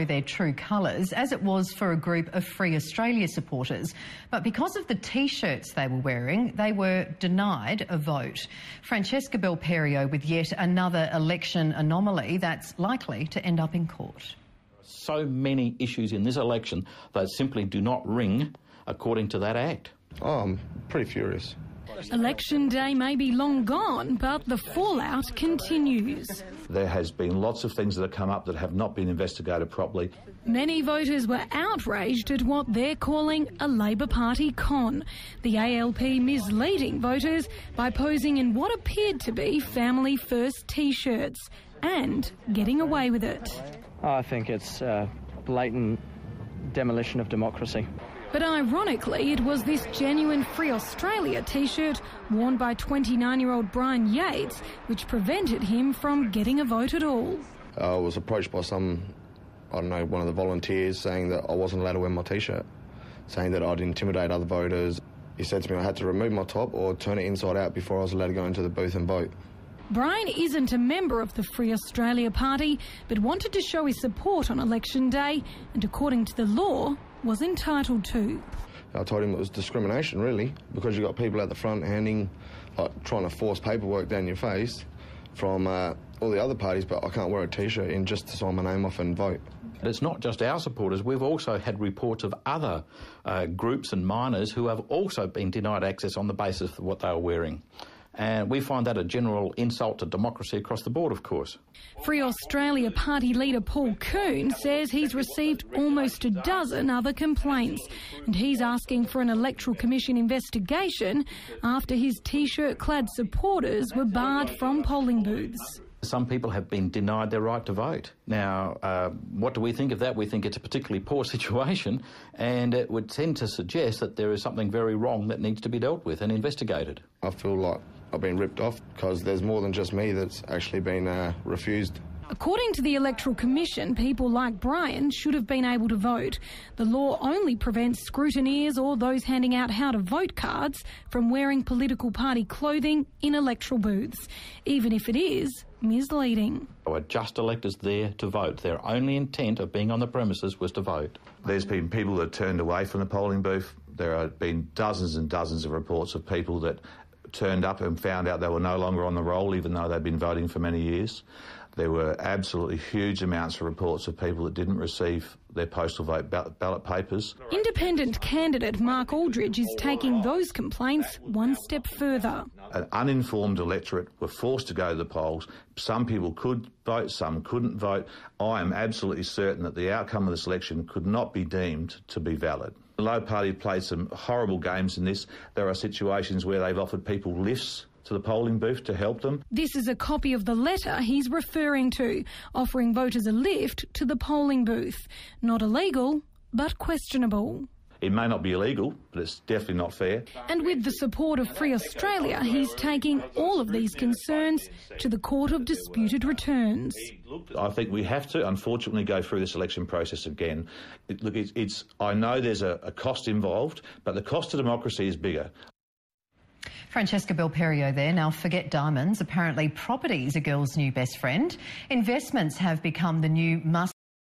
their true colours, as it was for a group of Free Australia supporters. But because of the T-shirts they were wearing, they were denied a vote. Francesca Belperio with yet another election anomaly that's likely to end up in court. So many issues in this election that simply do not ring according to that act. Oh, I'm pretty furious. Election day may be long gone, but the fallout continues. There has been lots of things that have come up that have not been investigated properly. Many voters were outraged at what they're calling a Labor Party con, the ALP misleading voters by posing in what appeared to be Family First T-shirts and getting away with it. I think it's blatant demolition of democracy. But ironically, it was this genuine Free Australia T-shirt worn by 29-year-old Brian Yates which prevented him from getting a vote at all. I was approached by one of the volunteers saying that I wasn't allowed to wear my T-shirt, saying that I'd intimidate other voters. He said to me I had to remove my top or turn it inside out before I was allowed to go into the booth and vote. Brian isn't a member of the Free Australia Party, but wanted to show his support on election day and, according to the law, was entitled to. I told him it was discrimination, really, because you've got people at the front trying to force paperwork down your face from all the other parties, but I can't wear a T-shirt in just to sign my name off and vote. It's not just our supporters. We've also had reports of other groups and minors who have also been denied access on the basis of what they were wearing. And we find that a general insult to democracy across the board, of course. Free Australia Party leader Paul Coon says he's received almost a dozen other complaints, and he's asking for an electoral commission investigation after his T-shirt-clad supporters were barred from polling booths. Some people have been denied their right to vote. Now, what do we think of that? We think it's a particularly poor situation, and it would tend to suggest that there is something very wrong that needs to be dealt with and investigated. I feel like I've been ripped off because there's more than just me that's actually been refused. According to the Electoral Commission, people like Brian should have been able to vote. The law only prevents scrutineers or those handing out how-to-vote cards from wearing political party clothing in electoral booths, even if it is misleading. There were just electors there to vote. Their only intent of being on the premises was to vote. There's been people that turned away from the polling booth. There have been dozens and dozens of reports of people that turned up and found out they were no longer on the roll, even though they'd been voting for many years. There were absolutely huge amounts of reports of people that didn't receive their postal vote ballot papers. Independent candidate Mark Aldridge is taking those complaints one step further. An uninformed electorate were forced to go to the polls. Some people could vote, some couldn't vote. I am absolutely certain that the outcome of this election could not be deemed to be valid. The Labor Party played some horrible games in this. There are situations where they've offered people lifts to the polling booth to help them. This is a copy of the letter he's referring to, offering voters a lift to the polling booth. Not illegal, but questionable. It may not be illegal, but it's definitely not fair. And with the support of Free Australia, he's taking all of these concerns to the Court of Disputed Returns. I think we have to, unfortunately, go through this election process again. I know there's a cost involved, but the cost to democracy is bigger. Francesca Belperio there. Now, forget diamonds. Apparently, property is a girl's new best friend. Investments have become the new must